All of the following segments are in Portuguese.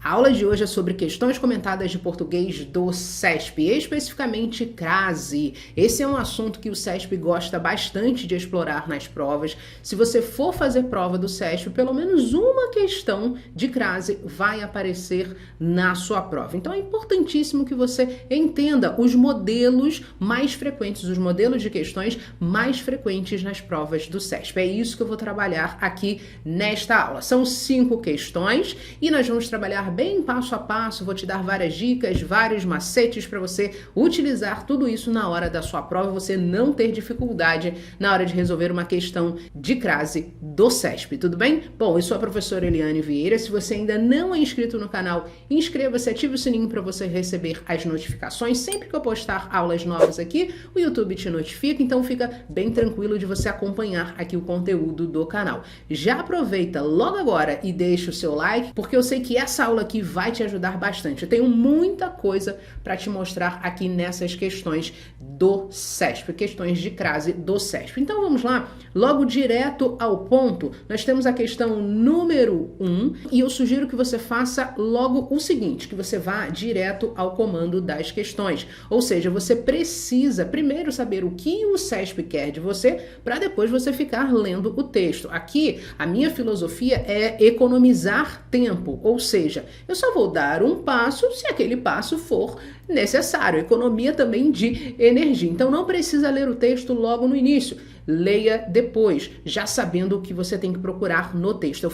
A aula de hoje é sobre questões comentadas de português do CESP, especificamente crase. Esse é um assunto que o CESP gosta bastante de explorar nas provas. Se você for fazer prova do CESP, pelo menos uma questão de crase vai aparecer na sua prova. Então é importantíssimo que você entenda os modelos mais frequentes, os modelos de questões mais frequentes nas provas do CESP. É isso que eu vou trabalhar aqui nesta aula. São 5 questões e nós vamos trabalhar bem passo a passo, vou te dar várias dicas, vários macetes para você utilizar tudo isso na hora da sua prova, você não ter dificuldade na hora de resolver uma questão de crase do CESP, tudo bem? Bom, eu sou a professora Eliane Vieira, se você ainda não é inscrito no canal, inscreva-se, ative o sininho para você receber as notificações, sempre que eu postar aulas novas aqui, o YouTube te notifica, então fica bem tranquilo de você acompanhar aqui o conteúdo do canal. Já aproveita logo agora e deixa o seu like, porque eu sei que essa aula aqui vai te ajudar bastante. Eu tenho muita coisa para te mostrar aqui nessas questões do CESP, questões de crase do CESP. Então vamos lá, logo direto ao ponto. Nós temos a questão número 1 e eu sugiro que você faça logo o seguinte, que você vá direto ao comando das questões. Ou seja, você precisa primeiro saber o que o CESP quer de você para depois você ficar lendo o texto. Aqui, a minha filosofia é economizar tempo, ou seja, eu só vou dar um passo se aquele passo for necessário. Economia também de energia. Então não precisa ler o texto logo no início. Leia depois, já sabendo o que você tem que procurar no texto.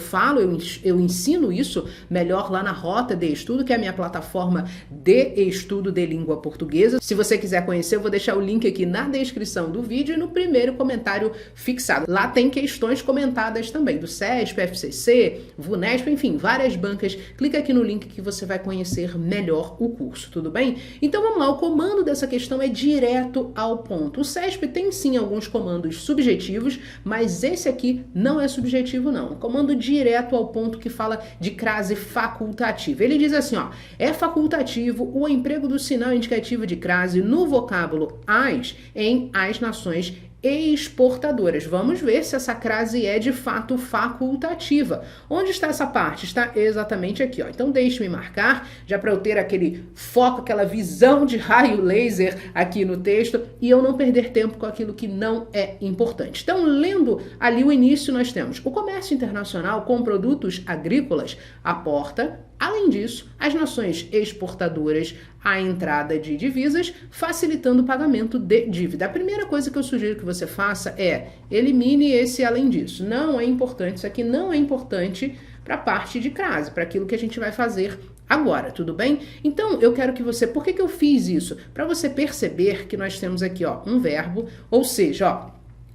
Eu ensino isso melhor lá na Rota de Estudo, que é a minha plataforma de estudo de língua portuguesa. Se você quiser conhecer, eu vou deixar o link aqui na descrição do vídeo e no primeiro comentário fixado. Lá tem questões comentadas também, do CESP, FCC, VUNESP, enfim, várias bancas. Clica aqui no link que você vai conhecer melhor o curso, tudo bem? Então vamos lá, o comando dessa questão é direto ao ponto. O CESP tem sim alguns comandos subjetivos, mas esse aqui não é subjetivo não. Um comando direto ao ponto que fala de crase facultativa. Ele diz assim, ó, é facultativo o emprego do sinal indicativo de crase no vocábulo as em as nações exportadoras. Vamos ver se essa crase é de fato facultativa. Onde está essa parte? Está exatamente aqui, ó. Então deixe-me marcar, já para eu ter aquele foco, aquela visão de raio laser aqui no texto e eu não perder tempo com aquilo que não é importante. Então, lendo ali o início, nós temos o comércio internacional com produtos agrícolas aporta, além disso, as nações exportadoras a entrada de divisas, facilitando o pagamento de dívida. A primeira coisa que eu sugiro que você faça é elimine esse além disso. Não é importante, isso aqui não é importante para a parte de crase, para aquilo que a gente vai fazer agora, tudo bem? Então, eu quero que você... Por que eu fiz isso? Para você perceber que nós temos aqui, ó, um verbo, ou seja, ó,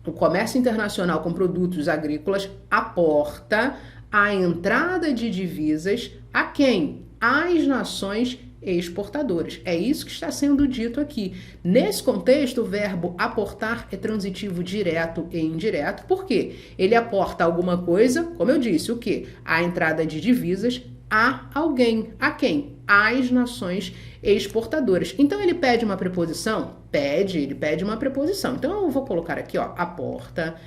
o comércio internacional com produtos agrícolas aporta a entrada de divisas a quem? Às nações exportadoras. É isso que está sendo dito aqui. Nesse contexto, o verbo aportar é transitivo direto e indireto. Por quê? Ele aporta alguma coisa, como eu disse, o quê? A entrada de divisas a alguém. A quem? Às nações exportadoras. Então, ele pede uma preposição? Ele pede uma preposição. Então, eu vou colocar aqui, ó, aporta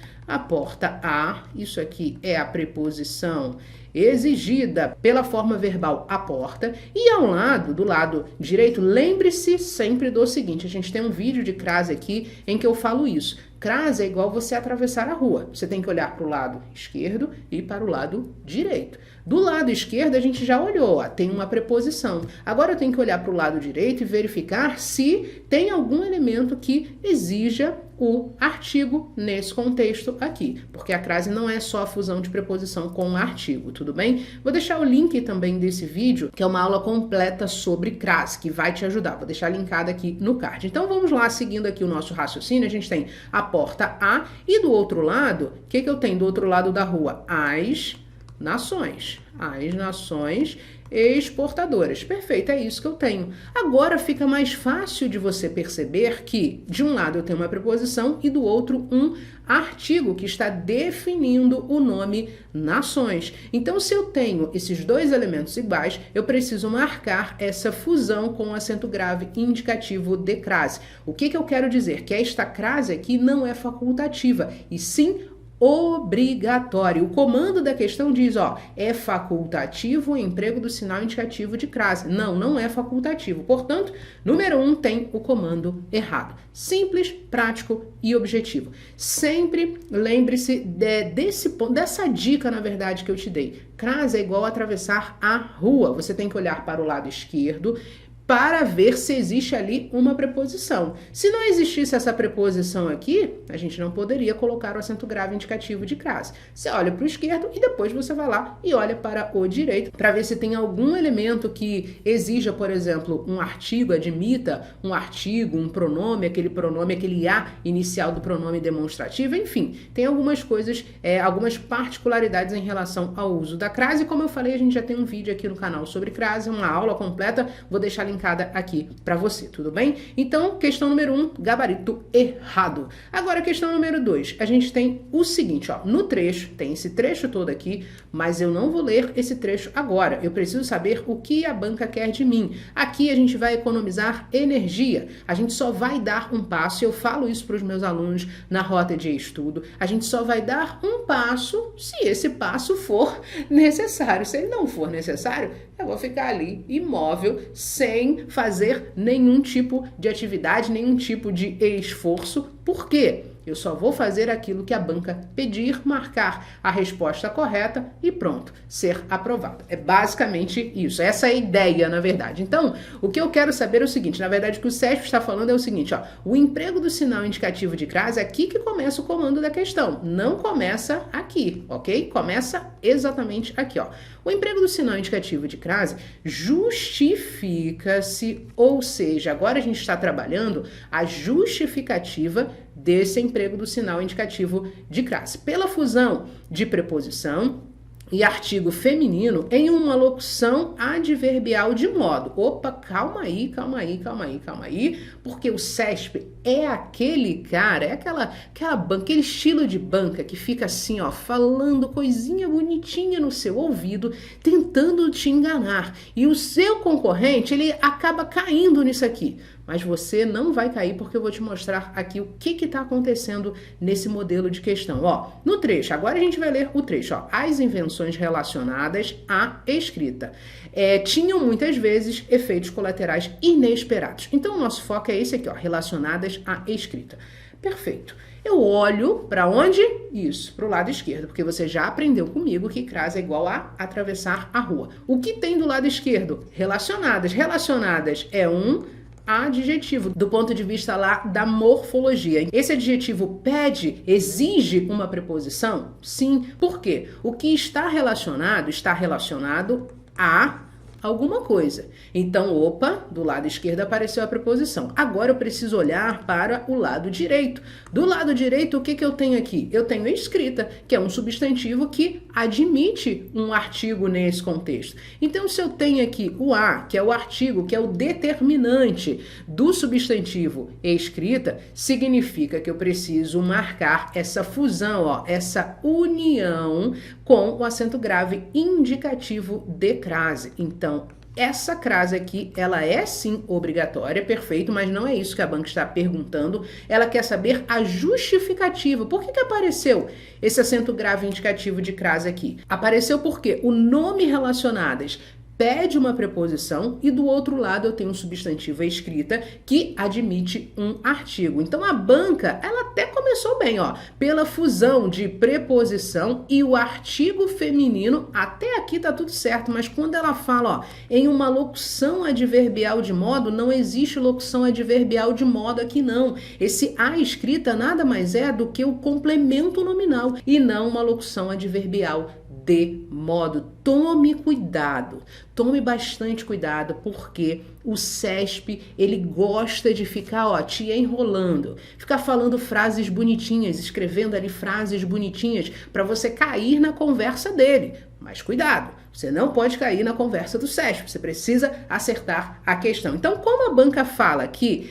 a, isso aqui é a preposição exigida pela forma verbal aporta, e ao lado, do lado direito, lembre-se sempre do seguinte, a gente tem um vídeo de crase aqui em que eu falo isso. Crase é igual você atravessar a rua. Você tem que olhar para o lado esquerdo e para o lado direito. Do lado esquerdo a gente já olhou, ó, tem uma preposição. Agora eu tenho que olhar para o lado direito e verificar se tem algum elemento que exija o artigo nesse contexto aqui, porque a crase não é só a fusão de preposição com artigo, tudo bem? Vou deixar o link também desse vídeo, que é uma aula completa sobre crase, que vai te ajudar. Vou deixar linkado aqui no card. Então vamos lá, seguindo aqui o nosso raciocínio, a gente tem aporta a, e do outro lado, o que eu tenho do outro lado da rua? As nações exportadoras. Perfeito, é isso que eu tenho. Agora fica mais fácil de você perceber que, de um lado eu tenho uma preposição e do outro um artigo que está definindo o nome nações. Então, se eu tenho esses dois elementos iguais, eu preciso marcar essa fusão com o acento grave indicativo de crase. O que eu quero dizer? Que esta crase aqui não é facultativa, e sim obrigatório. O comando da questão diz, ó, é facultativo o emprego do sinal indicativo de crase. Não, não é facultativo. Portanto, número 1 tem o comando errado. Simples, prático e objetivo. Sempre lembre-se dessa dica, na verdade, que eu te dei. Crase é igual a atravessar a rua. Você tem que olhar para o lado esquerdo para ver se existe ali uma preposição. Se não existisse essa preposição aqui, a gente não poderia colocar o acento grave indicativo de crase. Você olha para o esquerdo e depois você vai lá e olha para o direito para ver se tem algum elemento que exija, por exemplo, um artigo, admita um artigo, um pronome, aquele A inicial do pronome demonstrativo, enfim, tem algumas coisas, algumas particularidades em relação ao uso da crase. Como eu falei, a gente já tem um vídeo aqui no canal sobre crase, uma aula completa, vou deixar linkada aqui para você, tudo bem? Então, questão número 1, gabarito errado. Agora, questão número 2, a gente tem o seguinte, ó, no trecho, tem esse trecho todo aqui, mas eu não vou ler esse trecho agora, eu preciso saber o que a banca quer de mim. Aqui a gente vai economizar energia, a gente só vai dar um passo, eu falo isso para os meus alunos na rota de estudo, a gente só vai dar um passo se esse passo for necessário. Se ele não for necessário, eu vou ficar ali imóvel, sem fazer nenhum tipo de atividade, nenhum tipo de esforço. Por quê? Eu só vou fazer aquilo que a banca pedir, marcar a resposta correta e pronto, ser aprovado. É basicamente isso, essa é a ideia, na verdade. Então, o que eu quero saber é o seguinte, na verdade, o que o CESP está falando é o seguinte, ó, o emprego do sinal indicativo de crase é aqui que começa o comando da questão, não começa aqui, ok? Começa exatamente aqui, ó. O emprego do sinal indicativo de crase justifica-se, ou seja, agora a gente está trabalhando a justificativa desse emprego do sinal indicativo de crase pela fusão de preposição e artigo feminino em uma locução adverbial de modo. Opa, calma aí, porque o CESP é aquele cara, é aquela banca, aquele estilo de banca que fica assim, ó, falando coisinha bonitinha no seu ouvido, tentando te enganar. E o seu concorrente, ele acaba caindo nisso aqui. Mas você não vai cair porque eu vou te mostrar aqui o que está acontecendo nesse modelo de questão. Ó, no trecho, agora a gente vai ler o trecho. Ó, as invenções relacionadas à escrita tinham muitas vezes efeitos colaterais inesperados. Então o nosso foco é esse aqui, ó, relacionadas à escrita. Perfeito. Eu olho para onde? Isso, para o lado esquerdo, porque você já aprendeu comigo que crase é igual a atravessar a rua. O que tem do lado esquerdo? Relacionadas. Relacionadas é um adjetivo, do ponto de vista lá da morfologia. Esse adjetivo exige uma preposição? Sim. Por quê? O que está relacionado a alguma coisa. Então, opa, do lado esquerdo apareceu a preposição. Agora eu preciso olhar para o lado direito. Do lado direito, o que eu tenho aqui? Eu tenho a escrita, que é um substantivo que admite um artigo nesse contexto. Então, se eu tenho aqui o a, que é o artigo, que é o determinante do substantivo escrita, significa que eu preciso marcar essa fusão, ó, essa união com o acento grave indicativo de crase. Então, essa crase aqui, ela é sim obrigatória, perfeito, mas não é isso que a banca está perguntando. Ela quer saber a justificativa. Por que apareceu esse acento grave indicativo de crase aqui? Apareceu porque o nome relacionadas pede uma preposição e do outro lado eu tenho um substantivo escrita que admite um artigo. Então a banca, ela até começou bem, ó, pela fusão de preposição e o artigo feminino, até aqui tá tudo certo, mas quando ela fala, ó, em uma locução adverbial de modo, não existe locução adverbial de modo aqui não. Esse a escrita nada mais é do que o complemento nominal e não uma locução adverbial de modo. Tome cuidado, tome bastante cuidado, porque o CESP, ele gosta de ficar, ó, te enrolando, ficar falando frases bonitinhas, escrevendo ali frases bonitinhas para você cair na conversa dele. Mas cuidado, você não pode cair na conversa do CESP, você precisa acertar a questão. Então, como a banca fala que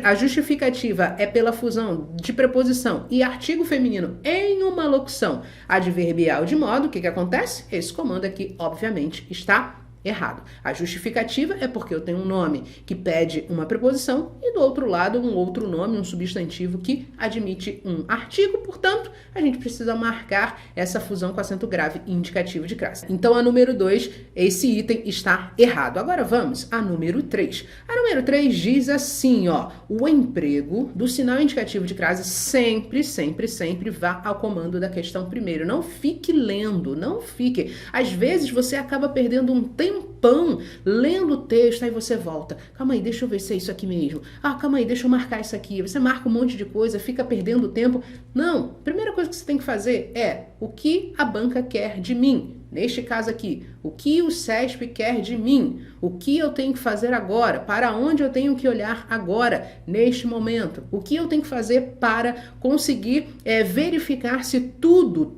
a justificativa é pela fusão de preposição e artigo feminino em uma locução adverbial de modo, o que acontece? Esse comando aqui, obviamente, está errado. A justificativa é porque eu tenho um nome que pede uma preposição e do outro lado um outro nome, um substantivo que admite um artigo, portanto, a gente precisa marcar essa fusão com acento grave indicativo de crase. Então, a número 2, esse item está errado. Agora vamos à número 3. A número 3 diz assim, ó, o emprego do sinal indicativo de crase sempre, sempre, sempre vá ao comando da questão primeiro. Não fique lendo, não fique. Às vezes você acaba perdendo um tempão lendo o texto, aí você volta. Calma aí, deixa eu ver se é isso aqui mesmo. Ah, calma aí, deixa eu marcar isso aqui. Você marca um monte de coisa, fica perdendo tempo. Não, a primeira coisa que você tem que fazer é o que a banca quer de mim. Neste caso aqui, o que o SESP quer de mim? O que eu tenho que fazer agora? Para onde eu tenho que olhar agora, neste momento? O que eu tenho que fazer para conseguir verificar se tudo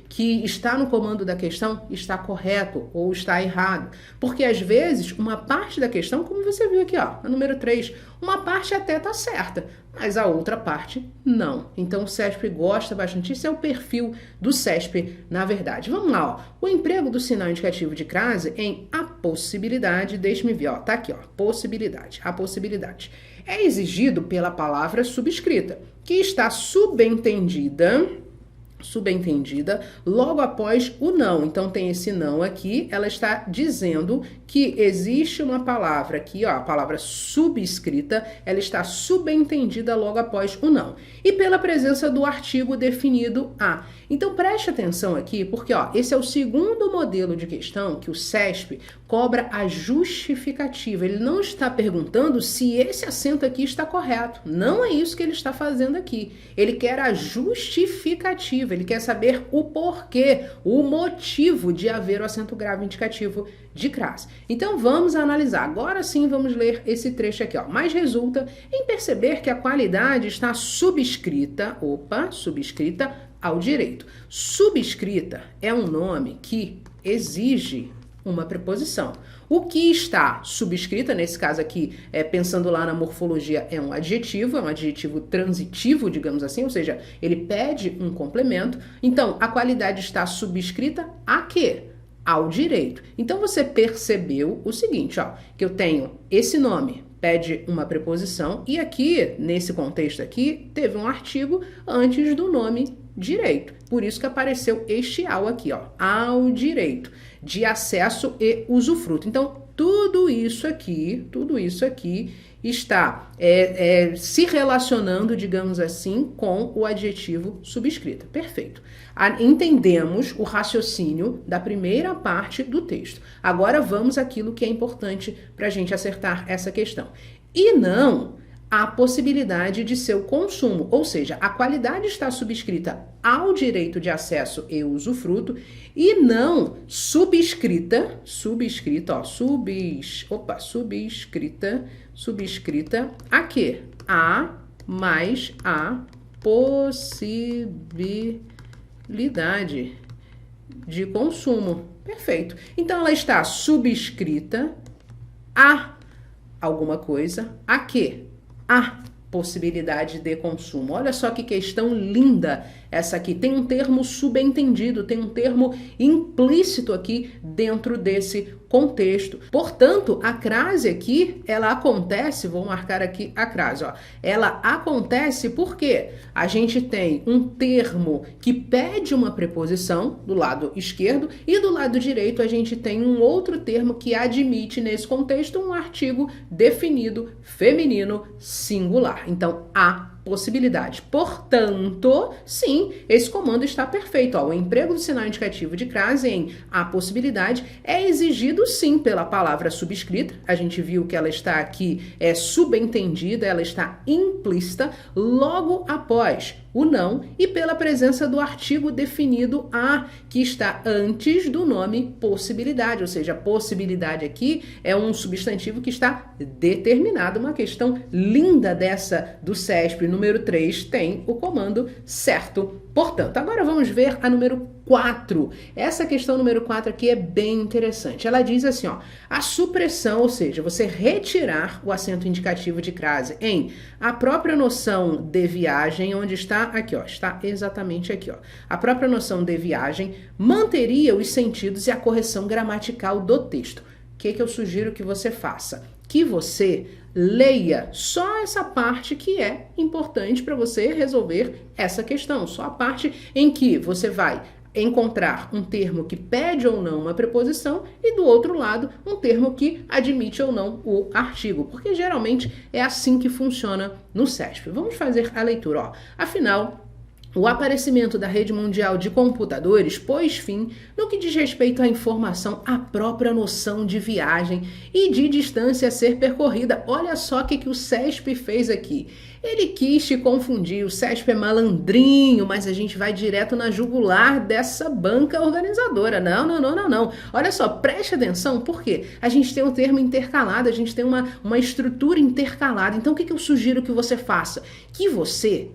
que está no comando da questão está correto ou está errado? Porque às vezes uma parte da questão, como você viu aqui, ó, a número 3, uma parte até está certa, mas a outra parte não. Então o SESP gosta bastante, isso é o perfil do SESP, na verdade. Vamos lá, ó. O emprego do sinal indicativo de crase em a possibilidade, deixe-me ver, ó, tá aqui, ó, possibilidade, a possibilidade. É exigido pela palavra subscrita, que está subentendida logo após o não. Então tem esse não aqui, ela está dizendo que existe uma palavra aqui, ó, a palavra subscrita, ela está subentendida logo após o não. E pela presença do artigo definido a. Então preste atenção aqui, porque ó, esse é o segundo modelo de questão que o SESP cobra a justificativa. Ele não está perguntando se esse acento aqui está correto. Não é isso que ele está fazendo aqui. Ele quer a justificativa, ele quer saber o porquê, o motivo de haver o acento grave indicativo de crase. Então vamos analisar. Agora sim vamos ler esse trecho aqui, ó. Mas resulta em perceber que a qualidade está subscrita ao direito. Subscrita é um nome que exige uma preposição. O que está subscrita, nesse caso aqui, pensando lá na morfologia, é um adjetivo transitivo, digamos assim, ou seja, ele pede um complemento. Então, a qualidade está subscrita a quê? Ao direito. Então, você percebeu o seguinte, ó, que eu tenho esse nome, pede uma preposição, e aqui, nesse contexto aqui, teve um artigo antes do nome direito. Por isso que apareceu este ao aqui, ó, ao direito de acesso e usufruto. Então, tudo isso aqui está se relacionando, digamos assim, com o adjetivo subscrita. Perfeito. Entendemos o raciocínio da primeira parte do texto. Agora vamos àquilo que é importante para a gente acertar essa questão. E não a possibilidade de seu consumo, ou seja, a qualidade está subscrita ao direito de acesso e usufruto e não subscrita a quê? A mais a possibilidade de consumo. Perfeito. Então ela está subscrita a alguma coisa, a quê? A possibilidade de consumo. Olha só que questão linda essa aqui. Tem um termo subentendido, tem um termo implícito aqui dentro desse contexto. Portanto, a crase aqui, ela acontece, vou marcar aqui a crase, ó. Ela acontece porque a gente tem um termo que pede uma preposição do lado esquerdo e do lado direito a gente tem um outro termo que admite nesse contexto um artigo definido feminino singular. Então, a possibilidade. Portanto, sim, esse comando está perfeito. Ó, o emprego do sinal indicativo de crase em a possibilidade é exigido sim pela palavra subscrita. A gente viu que ela está aqui subentendida, ela está implícita logo após o não e pela presença do artigo definido a, que está antes do nome possibilidade, ou seja, possibilidade aqui é um substantivo que está determinado. Uma questão linda dessa do SESP número 3 tem o comando certo. Portanto, agora vamos ver a número 4. Essa questão número 4 aqui é bem interessante. Ela diz assim, ó, a supressão, ou seja, você retirar o acento indicativo de crase em a própria noção de viagem, onde está aqui, ó, está exatamente aqui, ó. A própria noção de viagem manteria os sentidos e a correção gramatical do texto. O que eu sugiro que você faça? Que você leia só essa parte que é importante para você resolver essa questão. Só a parte em que você vai encontrar um termo que pede ou não uma preposição e do outro lado um termo que admite ou não o artigo, porque geralmente é assim que funciona no CESP. Vamos fazer a leitura, ó. Afinal, o aparecimento da rede mundial de computadores pôs fim no que diz respeito à informação, à própria noção de viagem e de distância a ser percorrida. Olha só o que o CESP fez aqui. Ele quis te confundir, o CESP é malandrinho, mas a gente vai direto na jugular dessa banca organizadora. Não. Olha só, preste atenção, porque a gente tem um termo intercalado, a gente tem uma estrutura intercalada. Então o que eu sugiro que você faça? Que você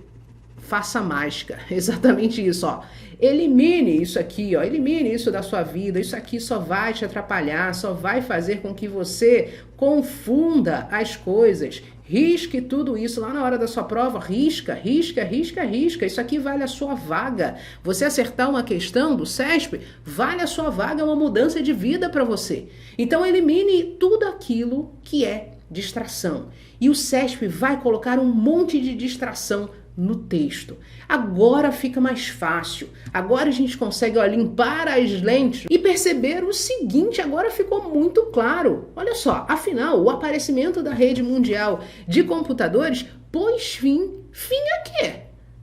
faça mágica, exatamente isso, ó. Elimine isso aqui, ó, elimine isso da sua vida, isso aqui só vai te atrapalhar, só vai fazer com que você confunda as coisas. Risque tudo isso lá na hora da sua prova, risca, isso aqui vale a sua vaga. Você acertar uma questão do CESP, vale a sua vaga, é uma mudança de vida para você. Então elimine tudo aquilo que é distração. E o CESP vai colocar um monte de distração no texto. Agora fica mais fácil. Agora a gente consegue, ó, limpar as lentes e perceber o seguinte, agora ficou muito claro. Olha só, afinal, o aparecimento da rede mundial de computadores pôs fim a quê?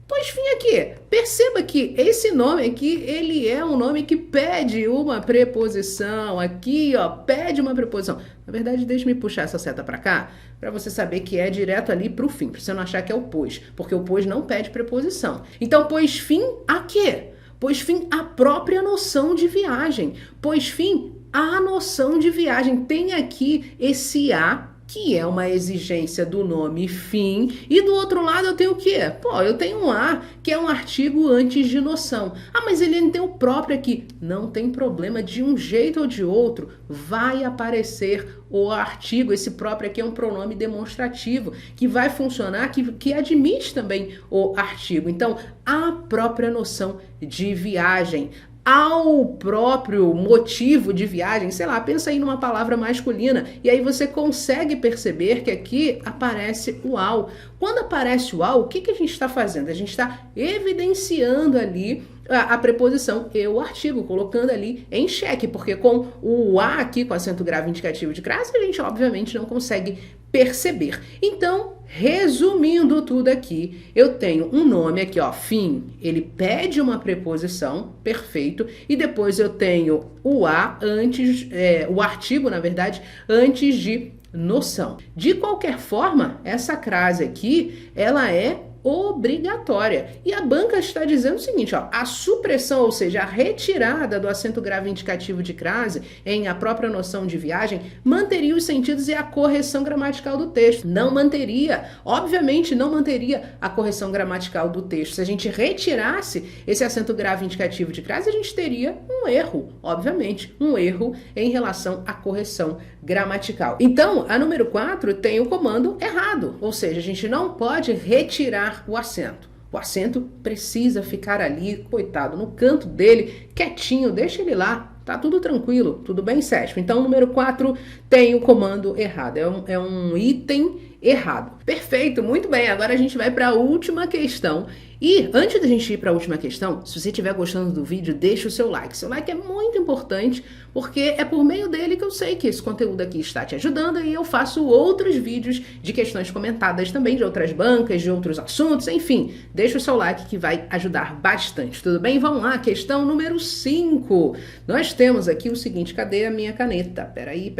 Pois fim aqui, perceba que esse nome aqui, ele é um nome que pede uma preposição, aqui ó, pede uma preposição. Na verdade, deixa-me puxar essa seta para cá, para você saber que é direto ali para o fim, para você não achar que é o pois, porque o pois não pede preposição. Então, pois fim a quê? Pois fim à própria noção de viagem, pois fim à noção de viagem. Tem aqui esse a, que é uma exigência do nome fim, e do outro lado eu tenho o quê? Pô, eu tenho um a, que é um artigo antes de noção. Ah, mas ele tem o próprio aqui. Não tem problema, de um jeito ou de outro vai aparecer o artigo. Esse próprio aqui é um pronome demonstrativo, que vai funcionar, que admite também o artigo. Então, a própria noção de viagem, ao próprio motivo de viagem, sei lá, pensa aí numa palavra masculina, e aí você consegue perceber que aqui aparece o ao. Quando aparece o ao, o que a gente está fazendo? A gente está evidenciando ali a preposição e o artigo, colocando ali em xeque, porque com o a aqui, com acento grave indicativo de crase, a gente obviamente não consegue perceber. Então, resumindo tudo aqui, eu tenho um nome aqui, ó, fim, ele pede uma preposição, perfeito, e depois eu tenho o a antes, o artigo, na verdade, antes de noção. De qualquer forma, essa crase aqui, ela é obrigatória. E a banca está dizendo o seguinte, ó, a supressão, ou seja, a retirada do acento grave indicativo de crase em a própria noção de viagem, manteria os sentidos e a correção gramatical do texto. Não manteria, obviamente não manteria a correção gramatical do texto. Se a gente retirasse esse acento grave indicativo de crase, a gente teria um erro, obviamente, um erro em relação à correção gramatical. Então, a número 4 tem o comando errado, ou seja, a gente não pode retirar o acento. O acento precisa ficar ali, coitado, no canto dele, quietinho, deixa ele lá, tá tudo tranquilo, tudo bem, CESP? Então, o número 4 tem o comando errado, é um item errado. Perfeito, muito bem, agora a gente vai para a última questão. E antes da gente ir para a última questão, se você estiver gostando do vídeo, deixa o seu like. Seu like é muito importante, porque é por meio dele que eu sei que esse conteúdo aqui está te ajudando e eu faço outros vídeos de questões comentadas também, de outras bancas, de outros assuntos, enfim. Deixa o seu like que vai ajudar bastante, tudo bem? Vamos lá, questão número 5. Nós temos aqui o seguinte, cadê a minha caneta? Peraí,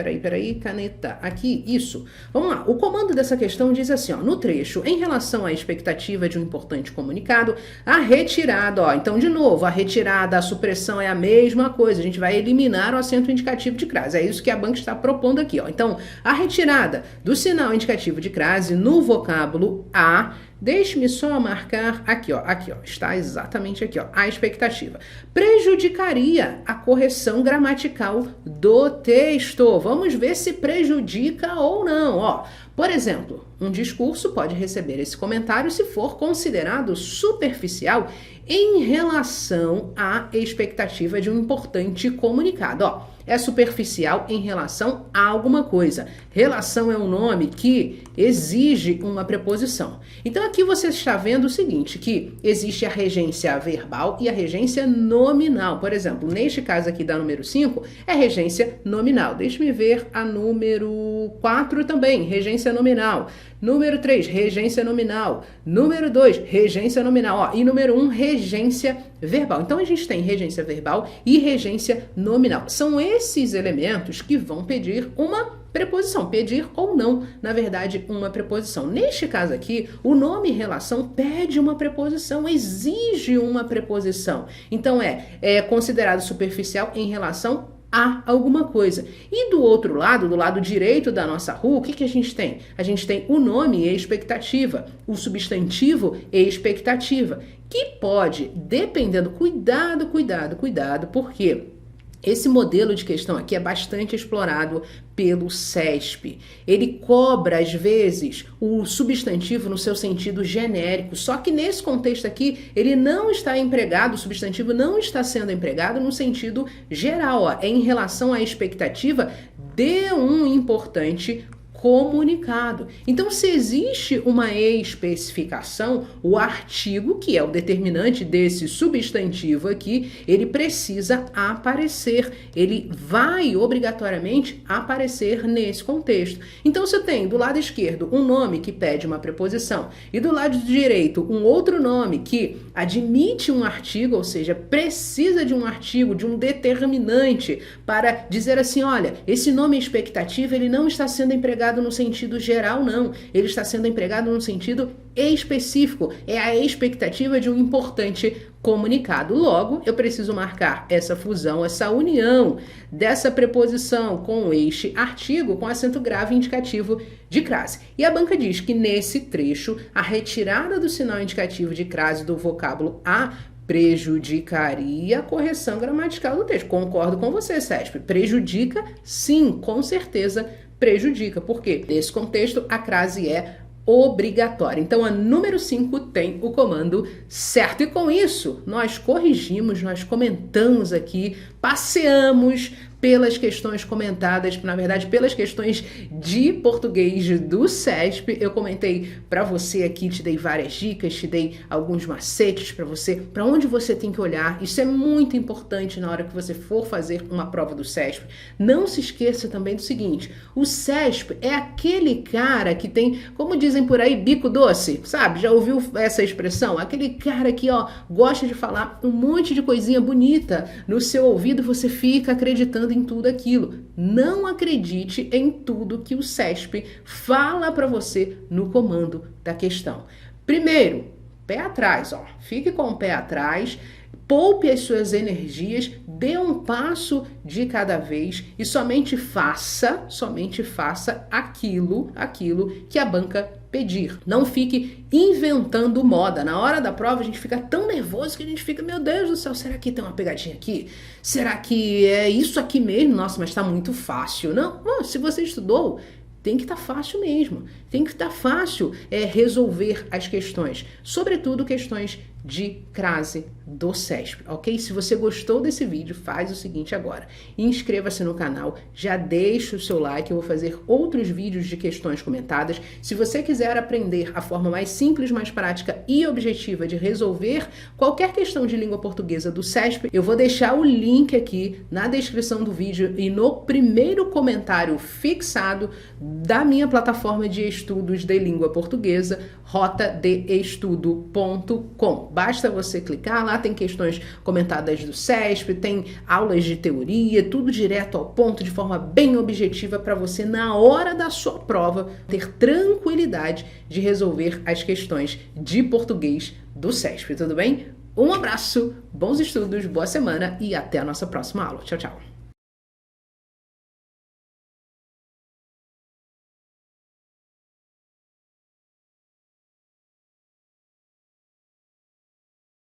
caneta, aqui, isso. Vamos lá, o comando dessa questão diz assim, ó, no trecho, em relação à expectativa de um importante comunicado, a retirada, ó, então de novo, a retirada, a supressão é a mesma coisa, a gente vai eliminar o acento indicativo de crase, é isso que a banca está propondo aqui, ó. Então, a retirada do sinal indicativo de crase no vocábulo a Deixe-me só marcar aqui, ó, está exatamente aqui, ó, a expectativa. Prejudicaria a correção gramatical do texto. Vamos ver se prejudica ou não, ó. Por exemplo, um discurso pode receber esse comentário se for considerado superficial em relação à expectativa de um importante comunicado. Ó, é superficial em relação a alguma coisa. Relação é um nome que exige uma preposição. Então aqui você está vendo o seguinte, que existe a regência verbal e a regência nominal. Por exemplo, neste caso aqui da número 5, é regência nominal. Deixa-me ver a número 4 também, regência nominal. Número 3, regência nominal. Número 2, regência nominal. Ó, e número 1, regência verbal. Então a gente tem regência verbal e regência nominal. São esses elementos que vão pedir uma preposição, pedir ou não, na verdade, uma preposição. Neste caso aqui, o nome relação pede uma preposição, exige uma preposição. Então é considerado superficial em relação a alguma coisa. E do outro lado, do lado direito da nossa rua, o que a gente tem? A gente tem o nome e expectativa, o substantivo e expectativa, que pode, dependendo, cuidado, porque esse modelo de questão aqui é bastante explorado pelo CESP. Ele cobra, às vezes, o substantivo no seu sentido genérico, só que nesse contexto aqui, ele não está empregado, o substantivo não está sendo empregado no sentido geral, ó, é em relação à expectativa de um importante comunicado. Então, se existe uma especificação, o artigo, que é o determinante desse substantivo aqui, ele precisa aparecer, ele vai obrigatoriamente aparecer nesse contexto. Então, você tem do lado esquerdo um nome que pede uma preposição e do lado direito um outro nome que admite um artigo, ou seja, precisa de um artigo, de um determinante para dizer assim, olha, esse nome expectativa, ele não está sendo empregado no sentido geral, não. Ele está sendo empregado no sentido específico. É a expectativa de um importante comunicado. Logo, eu preciso marcar essa fusão, essa união dessa preposição com este artigo com acento grave indicativo de crase. E a banca diz que nesse trecho, a retirada do sinal indicativo de crase do vocábulo a prejudicaria a correção gramatical do texto. Concordo com você, CESP. Prejudica? Sim, com certeza prejudica. Por quê? Nesse contexto, a crase é obrigatória. Então, a número 5 tem o comando certo. E com isso, nós corrigimos, nós comentamos aqui, passeamos pelas questões comentadas, na verdade, pelas questões de português do CESP. Eu comentei para você aqui, te dei várias dicas, te dei alguns macetes para você, para onde você tem que olhar. Isso é muito importante na hora que você for fazer uma prova do CESP. Não se esqueça também do seguinte, o CESP é aquele cara que tem, como dizem por aí, bico doce, sabe? Já ouviu essa expressão? Aquele cara que, ó, gosta de falar um monte de coisinha bonita no seu ouvido, você fica acreditando em tudo aquilo. Não acredite em tudo que o CESP fala para você no comando da questão. Primeiro, pé atrás, ó. Fique com o pé atrás, poupe as suas energias, dê um passo de cada vez e somente faça aquilo que a banca pedir. Não fique inventando moda. Na hora da prova a gente fica tão nervoso que a gente fica, meu Deus do céu, será que tem uma pegadinha aqui? Será que é isso aqui mesmo? Nossa, mas tá muito fácil. Não, se você estudou, tem que estar fácil mesmo. Tem que estar fácil resolver as questões. Sobretudo questões de crase do CESP, ok? Se você gostou desse vídeo, faz o seguinte agora. Inscreva-se no canal, já deixa o seu like, eu vou fazer outros vídeos de questões comentadas. Se você quiser aprender a forma mais simples, mais prática e objetiva de resolver qualquer questão de língua portuguesa do CESP, eu vou deixar o link aqui na descrição do vídeo e no primeiro comentário fixado da minha plataforma de estudos de língua portuguesa, rotadeestudo.com. Basta você clicar lá, tem questões comentadas do CESP, tem aulas de teoria, tudo direto ao ponto, de forma bem objetiva, para você, na hora da sua prova, ter tranquilidade de resolver as questões de português do CESP, tudo bem? Um abraço, bons estudos, boa semana e até a nossa próxima aula. Tchau, tchau!